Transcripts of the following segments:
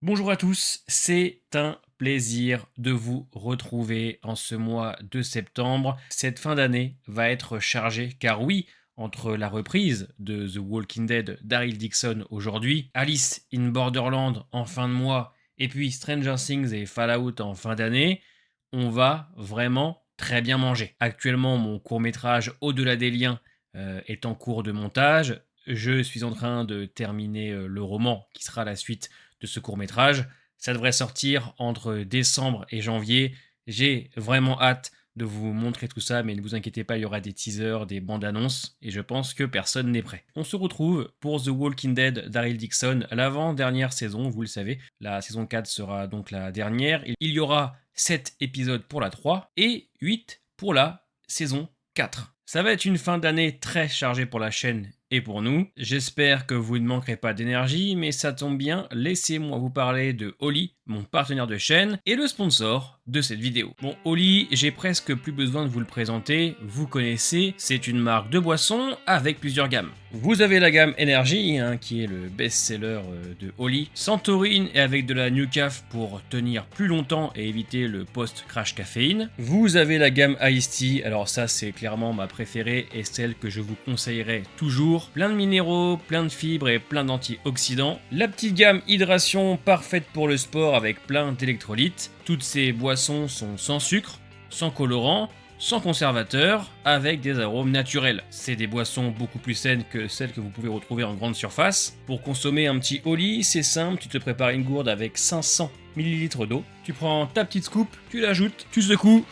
Bonjour à tous, c'est un plaisir de vous retrouver en ce mois de septembre. Cette fin d'année va être chargée car oui, entre la reprise de The Walking Dead Daryl Dixon aujourd'hui, Alice in Borderland en fin de mois et puis Stranger Things et Fallout en fin d'année, on va vraiment très bien manger. Actuellement, mon court-métrage Au-delà des liens est en cours de montage. Je suis en train de terminer le roman qui sera la suite de ce court-métrage. Ça devrait sortir entre décembre et janvier. J'ai vraiment hâte de vous montrer tout ça, mais ne vous inquiétez pas, il y aura des teasers, des bandes annonces, et je pense que personne n'est prêt. On se retrouve pour The Walking Dead Daryl Dixon, l'avant-dernière saison, vous le savez. La saison 4 sera donc la dernière. Il y aura 7 épisodes pour la 3 et 8 pour la saison 4. Ça va être une fin d'année très chargée pour la chaîne et pour nous. J'espère que vous ne manquerez pas d'énergie, mais ça tombe bien, laissez-moi vous parler de Oli, mon partenaire de chaîne, et le sponsor de cette vidéo. Bon, Oli, j'ai presque plus besoin de vous le présenter, vous connaissez, c'est une marque de boissons avec plusieurs gammes. Vous avez la gamme Energy, qui est le best-seller de Oli, sans taurine et avec de la New Caf pour tenir plus longtemps et éviter le post-crash caféine. Vous avez la gamme Iced Tea, alors ça c'est clairement ma préférée et celle que je vous conseillerais toujours. Plein de minéraux, plein de fibres et plein d'antioxydants. La petite gamme Hydration parfaite pour le sport avec plein d'électrolytes. Toutes ces boissons sont sans sucre, sans colorant, sans conservateur, avec des arômes naturels. C'est des boissons beaucoup plus saines que celles que vous pouvez retrouver en grande surface. Pour consommer un petit Oli, c'est simple, tu te prépares une gourde avec 500 ml d'eau. Tu prends ta petite scoop, tu l'ajoutes, tu secoues,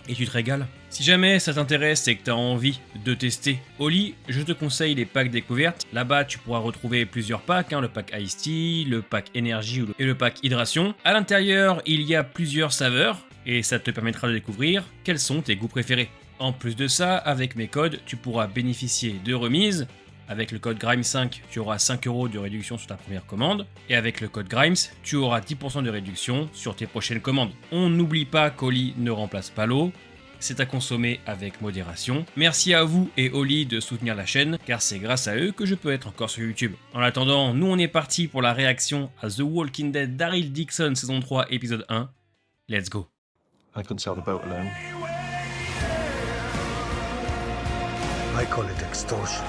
et tu te régales. Si jamais ça t'intéresse et que tu as envie de tester Oli, je te conseille les packs découvertes. Là-bas, tu pourras retrouver plusieurs packs, le pack Iced Tea, le pack Énergie et le pack Hydration. À l'intérieur, il y a plusieurs saveurs et ça te permettra de découvrir quels sont tes goûts préférés. En plus de ça, avec mes codes, tu pourras bénéficier de remises. Avec le code GRIMES5, tu auras 5 € de réduction sur ta première commande. Et avec le code GRIMES, tu auras 10% de réduction sur tes prochaines commandes. On n'oublie pas qu'Oli ne remplace pas l'eau. C'est à consommer avec modération. Merci à vous et Oli de soutenir la chaîne, car c'est grâce à eux que je peux être encore sur YouTube. En attendant, nous on est parti pour la réaction à The Walking Dead Daryl Dixon saison 3 épisode 1. Let's go. I couldn't sail the boat alone. I call it extortion.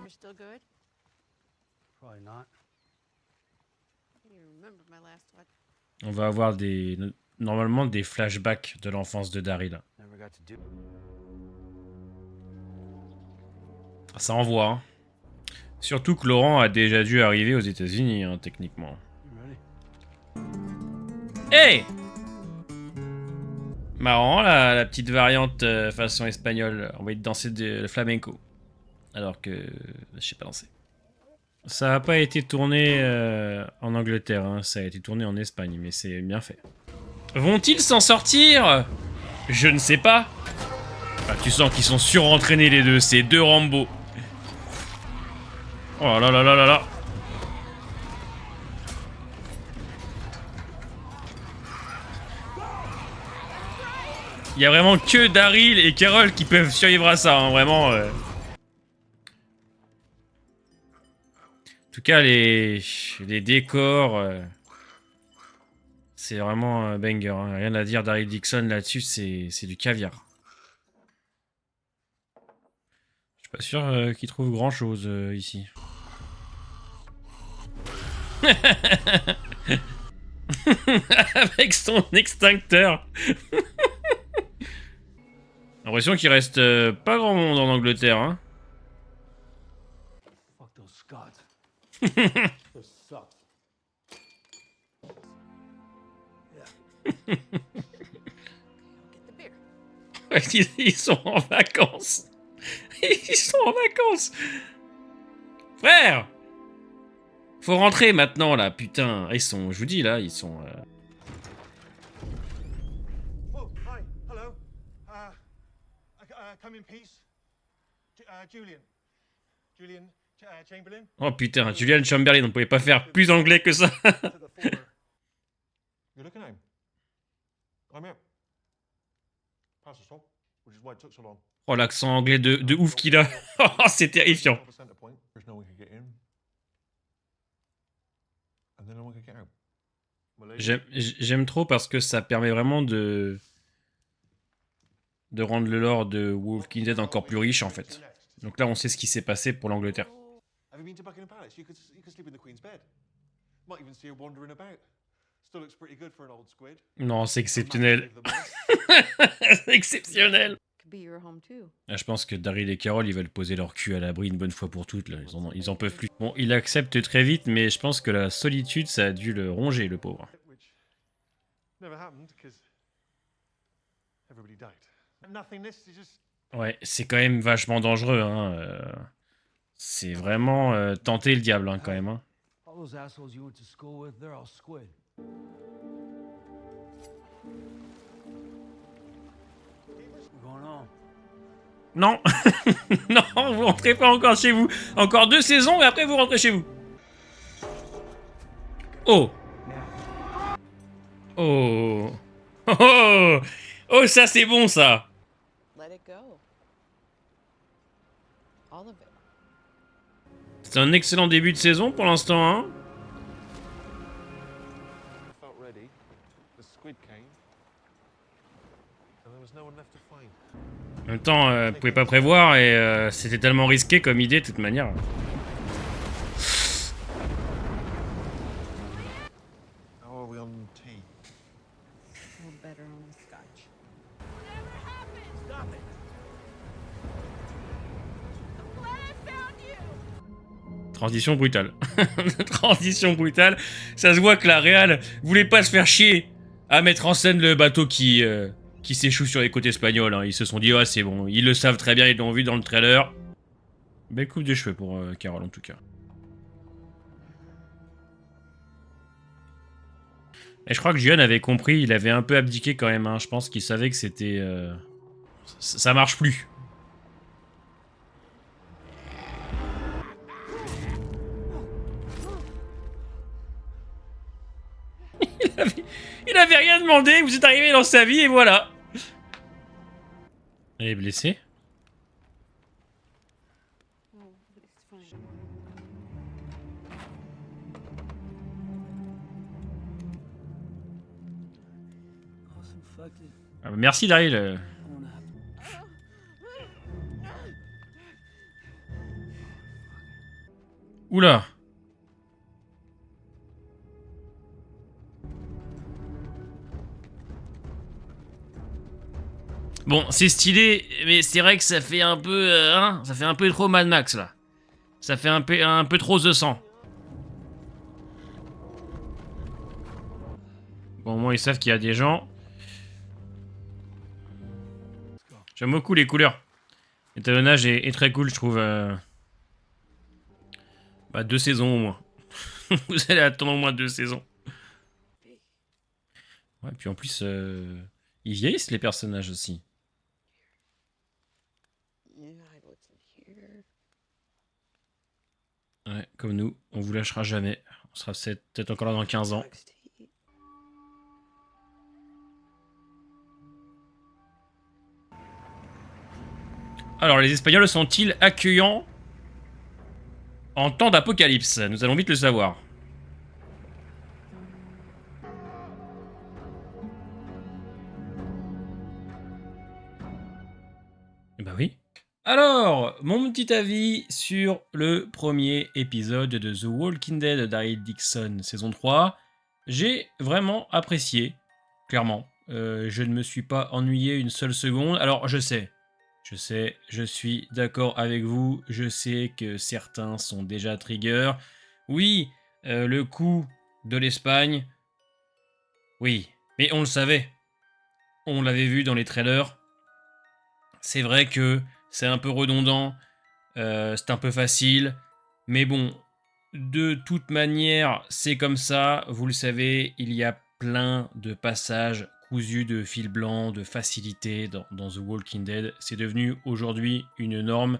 You're still good? Probably not. I can't even remember my last one. On va avoir normalement des flashbacks de l'enfance de Daryl. Never got to do. Ça envoie, hein. Surtout que Laurent a déjà dû arriver aux États-Unis, techniquement. You ready? Hey! Marrant, la petite variante façon espagnole. On va y danser le flamenco. Alors que je sais pas danser. Ça n'a pas été tourné en Angleterre, ça a été tourné en Espagne, mais c'est bien fait. Vont-ils s'en sortir? Je ne sais pas. Ah, tu sens qu'ils sont surentraînés les deux, ces deux Rambo. Oh là là là là là. Il y a vraiment que Daryl et Carol qui peuvent survivre à ça, vraiment. En tout cas, les décors, c'est vraiment un banger. Rien à dire, Daryl Dixon là-dessus, c'est du caviar. Je suis pas sûr qu'il trouve grand-chose ici. Avec son extincteur. L'impression qu'il reste pas grand monde en Angleterre, hein. Fuck those Scots. This sucks. Get the beer. Ils sont en vacances. Ils sont en vacances. Frère, faut rentrer maintenant là, putain. Ils sont, je vous dis là, ils sont. Oh, hi. Hello. come in peace. Julian. Julian Chamberlain. Oh putain, Julian Chamberlain, on pouvait pas faire plus anglais que ça. To the former. You're looking at him. I'm here. Pass us on, which is why it took so long. Oh, l'accent anglais de ouf qu'il a. Oh, c'est terrifiant. Off a centre point. There's no one could get in. And then no one could get out. J'aime trop parce que ça permet vraiment de rendre le lore de Walking Dead encore plus riche en fait. Donc là, on sait ce qui s'est passé pour l'Angleterre. Have you been to Buckingham Palace? You could sleep in the Queen's bed. Might even see her wandering about. Still looks pretty good for an old squid. Non, c'est exceptionnel. C'est exceptionnel. Could be your home too. Ah, je pense que Daryl et Carol, ils veulent poser leur cul à l'abri une bonne fois pour toutes. Là. Ils en peuvent plus. Bon, il accepte très vite, mais je pense que la solitude, ça a dû le ronger, le pauvre. Which never happened because everybody died. Nothingness is just. Ouais, c'est quand même vachement dangereux. Hein. C'est vraiment tenter le diable, hein, quand même. Hein. All those assholes you went to school with, they're all squid. What's going on? Non. Non, vous rentrez pas encore chez vous. Encore 2 saisons et après vous rentrez chez vous. Oh. Oh. Oh, oh. Oh, ça c'est bon ça. Let it go. All of it. C'est un excellent début de saison pour l'instant, hein. Felt ready. The squid came. And there was no one left to find. En même temps, vous pouvez pas prévoir et c'était tellement risqué comme idée de toute manière. How are we on tea? A little better on the scotch. Stop it! Transition brutale. Transition brutale. Ça se voit que la Real voulait pas se faire chier à mettre en scène le bateau qui s'échoue sur les côtes espagnoles. Hein. Ils se sont dit, ouais, c'est bon. Ils le savent très bien, ils l'ont vu dans le trailer. Belle coupe de cheveux pour Carol, en tout cas. Et je crois que Julian avait compris, il avait un peu abdiqué quand même. Hein. Je pense qu'il savait que c'était... ça marche plus. Il avait rien demandé, vous êtes arrivé dans sa vie et voilà. Elle est blessée. Oh, but it's fine. Awesome fucking. Ah bah merci Daryl. I wanna have Oula. Bon, c'est stylé, mais c'est vrai que ça fait un peu... hein, ça fait un peu trop Mad Max, là. Ça fait un peu trop The sang. Bon, au moins, ils savent qu'il y a des gens. J'aime beaucoup les couleurs. L'étalonnage est très cool, je trouve. Bah, 2 saisons au moins. Vous allez attendre au moins 2 saisons. Ouais, puis en plus, ils vieillissent, les personnages, aussi. You hide what's in here. Ouais, comme nous, on vous lâchera jamais. On sera peut-être encore là dans 15 ans. Bugs to eat. Alors, les Espagnols sont-ils accueillants en temps d'apocalypse? Nous allons vite le savoir. Bah oui. Alors, mon petit avis sur le premier épisode de The Walking Dead de Daryl Dixon, saison 3. J'ai vraiment apprécié, clairement. Je ne me suis pas ennuyé une seule seconde. Alors, je sais, je suis d'accord avec vous. Je sais que certains sont déjà triggers. Oui, le coup de l'Espagne. Oui, mais on le savait. On l'avait vu dans les trailers. C'est vrai que c'est un peu redondant, c'est un peu facile, mais bon, de toute manière, c'est comme ça, vous le savez, il y a plein de passages cousu de fil blanc, de facilité dans The Walking Dead. C'est devenu aujourd'hui une norme.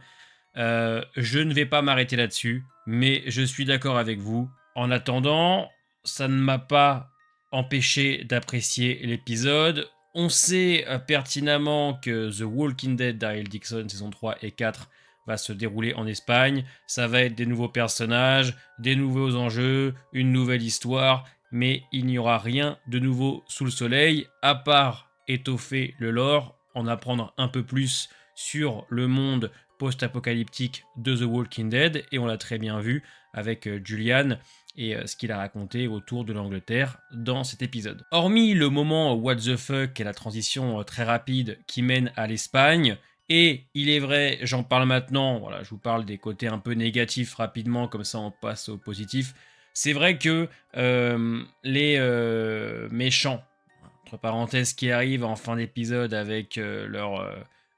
Je ne vais pas m'arrêter là-dessus, mais je suis d'accord avec vous. En attendant, ça ne m'a pas empêché d'apprécier l'épisode. On sait pertinemment que The Walking Dead Daryl Dixon saison 3 et 4 va se dérouler en Espagne. Ça va être des nouveaux personnages, des nouveaux enjeux, une nouvelle histoire, mais il n'y aura rien de nouveau sous le soleil, à part étoffer le lore, en apprendre un peu plus sur le monde post-apocalyptique de The Walking Dead, et on l'a très bien vu avec Julian et ce qu'il a raconté autour de l'Angleterre dans cet épisode. Hormis le moment what the fuck et la transition très rapide qui mène à l'Espagne, et il est vrai, j'en parle maintenant, voilà, je vous parle des côtés un peu négatifs rapidement, comme ça on passe au positif. C'est vrai que les méchants, entre parenthèses, qui arrivent en fin d'épisode avec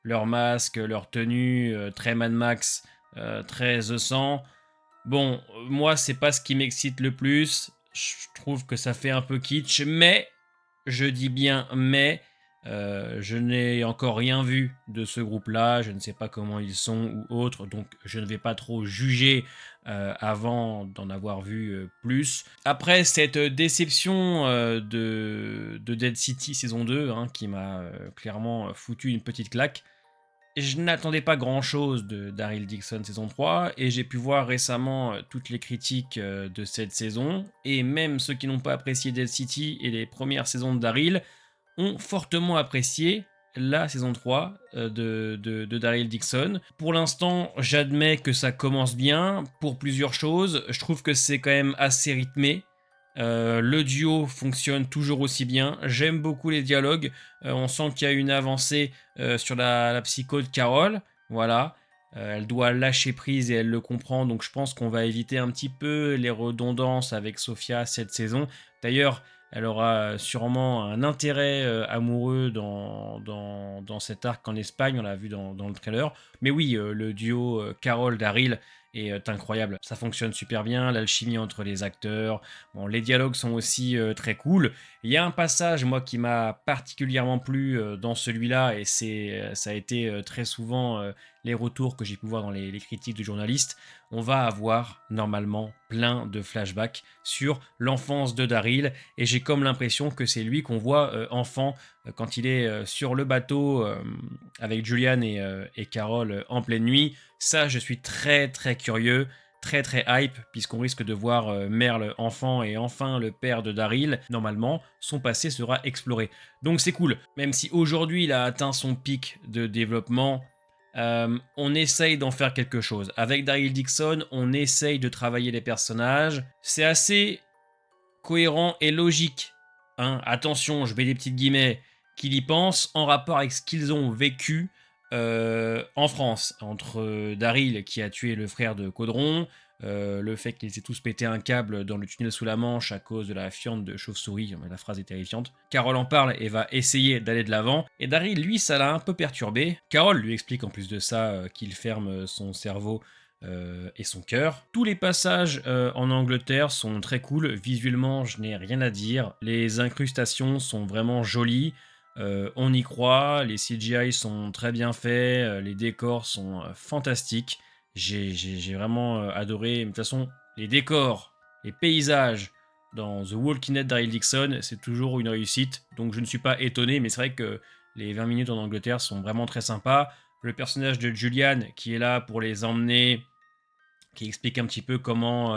leur masque, leur tenue, très Mad Max, très The 100. Bon, moi, c'est pas ce qui m'excite le plus. Je trouve que ça fait un peu kitsch, mais, je dis bien mais, je n'ai encore rien vu de ce groupe-là. Je ne sais pas comment ils sont ou autres, donc je ne vais pas trop juger avant d'en avoir vu plus. Après cette déception de Dead City saison 2, hein, qui m'a clairement foutu une petite claque, je n'attendais pas grand-chose de Daryl Dixon saison 3, et j'ai pu voir récemment toutes les critiques de cette saison, et même ceux qui n'ont pas apprécié Dead City et les premières saisons de Daryl ont fortement apprécié la saison 3 de Daryl Dixon. Pour l'instant, j'admets que ça commence bien, pour plusieurs choses. Je trouve que c'est quand même assez rythmé. Le duo fonctionne toujours aussi bien. J'aime beaucoup les dialogues. On sent qu'il y a une avancée sur la psycho de Carol. Voilà. Elle doit lâcher prise et elle le comprend. Donc je pense qu'on va éviter un petit peu les redondances avec Sofia cette saison. D'ailleurs, elle aura sûrement un intérêt amoureux dans cet arc en Espagne. On l'a vu dans le trailer. Mais oui, le duo Carol-Daryl est incroyable. Ça fonctionne super bien, l'alchimie entre les acteurs. Bon, les dialogues sont aussi très cool. Il y a un passage, moi, qui m'a particulièrement plu dans celui-là, et ça a été très souvent les retours que j'ai pu voir dans les critiques de journalistes. On va avoir normalement plein de flashbacks sur l'enfance de Daryl, et j'ai comme l'impression que c'est lui qu'on voit enfant quand il est sur le bateau avec Julian et Carol en pleine nuit. Ça, je suis très très curieux, très très hype, puisqu'on risque de voir Merle enfant et enfin le père de Daryl. Normalement, son passé sera exploré. Donc c'est cool, même si aujourd'hui il a atteint son pic de développement. On essaye d'en faire quelque chose. Avec Daryl Dixon, on essaye de travailler les personnages. C'est assez cohérent et logique. Hein. Attention, je mets des petites guillemets, qu'il y pense en rapport avec ce qu'ils ont vécu en France. Entre Daryl qui a tué le frère de Caudron, le fait qu'ils aient tous pété un câble dans le tunnel sous la Manche à cause de la fiente de chauve-souris, la phrase est terrifiante. Carol en parle et va essayer d'aller de l'avant, et Daryl, lui, ça l'a un peu perturbé. Carol lui explique en plus de ça qu'il ferme son cerveau et son cœur. Tous les passages en Angleterre sont très cool, visuellement je n'ai rien à dire, les incrustations sont vraiment jolies. On y croit, les CGI sont très bien faits, les décors sont fantastiques. J'ai vraiment adoré. De toute façon, les décors, les paysages dans The Walking Dead Daryl Dixon, c'est toujours une réussite. Donc je ne suis pas étonné, mais c'est vrai que les 20 minutes en Angleterre sont vraiment très sympas. Le personnage de Julian qui est là pour les emmener, qui explique un petit peu comment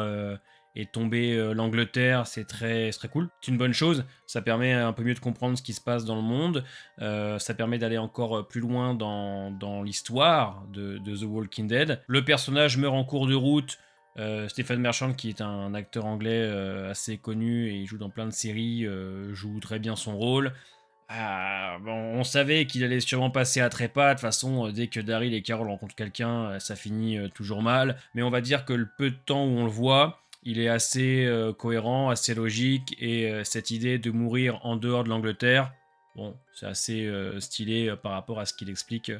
est tombée l'Angleterre, c'est très cool. C'est une bonne chose, ça permet un peu mieux de comprendre ce qui se passe dans le monde, ça permet d'aller encore plus loin dans l'histoire de The Walking Dead. Le personnage meurt en cours de route. Stephen Merchant, qui est un acteur anglais assez connu et il joue dans plein de séries, joue très bien son rôle. Bon, on savait qu'il allait sûrement passer à trépas. De toute façon, dès que Daryl et Carol rencontrent quelqu'un, ça finit toujours mal. Mais on va dire que le peu de temps où on le voit, il est assez cohérent, assez logique. Et cette idée de mourir en dehors de l'Angleterre, bon, c'est assez stylé par rapport à ce qu'il explique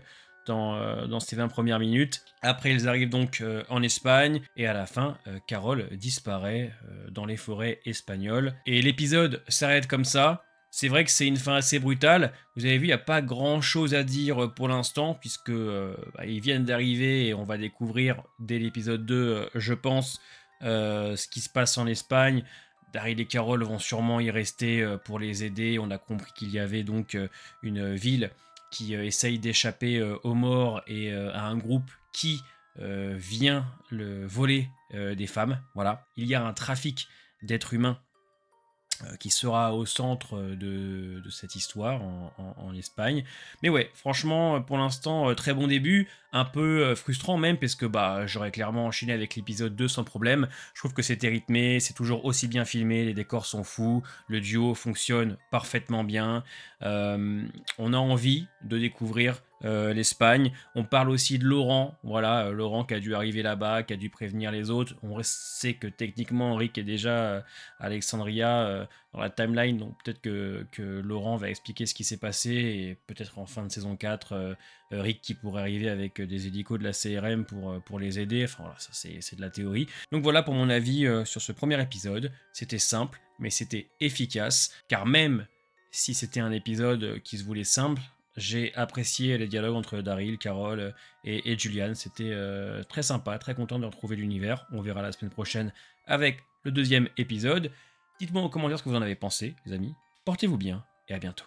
dans ces 20 premières minutes. Après, ils arrivent donc en Espagne, et à la fin, Carol disparaît dans les forêts espagnoles. Et l'épisode s'arrête comme ça. C'est vrai que c'est une fin assez brutale. Vous avez vu, il n'y a pas grand-chose à dire pour l'instant, puisque ils viennent d'arriver et on va découvrir dès l'épisode 2, je pense, ce qui se passe en Espagne. Daryl et Carol vont sûrement y rester pour les aider. On a compris qu'il y avait donc une ville qui essaye d'échapper aux morts et à un groupe qui vient le voler des femmes. Voilà. Il y a un trafic d'êtres humains qui sera au centre de cette histoire en Espagne. Mais ouais, franchement, pour l'instant, très bon début, un peu frustrant même, parce que j'aurais clairement enchaîné avec l'épisode 2 sans problème. Je trouve que c'était rythmé, c'est toujours aussi bien filmé, les décors sont fous, le duo fonctionne parfaitement bien. On a envie de découvrir l'Espagne. On parle aussi de Laurent, voilà, Laurent qui a dû arriver là-bas, qui a dû prévenir les autres. On sait que techniquement Rick est déjà à Alexandria dans la timeline, donc peut-être que Laurent va expliquer ce qui s'est passé et peut-être en fin de saison 4, Rick qui pourrait arriver avec des hélicos de la CRM pour les aider. Enfin voilà, ça c'est de la théorie. Donc voilà pour mon avis sur ce premier épisode. C'était simple, mais c'était efficace, car même si c'était un épisode qui se voulait simple, j'ai apprécié les dialogues entre Daryl, Carol et Julian. C'était très sympa, très content de retrouver l'univers. On verra la semaine prochaine avec le deuxième épisode. Dites-moi en commentaire ce que vous en avez pensé, les amis. Portez-vous bien et à bientôt.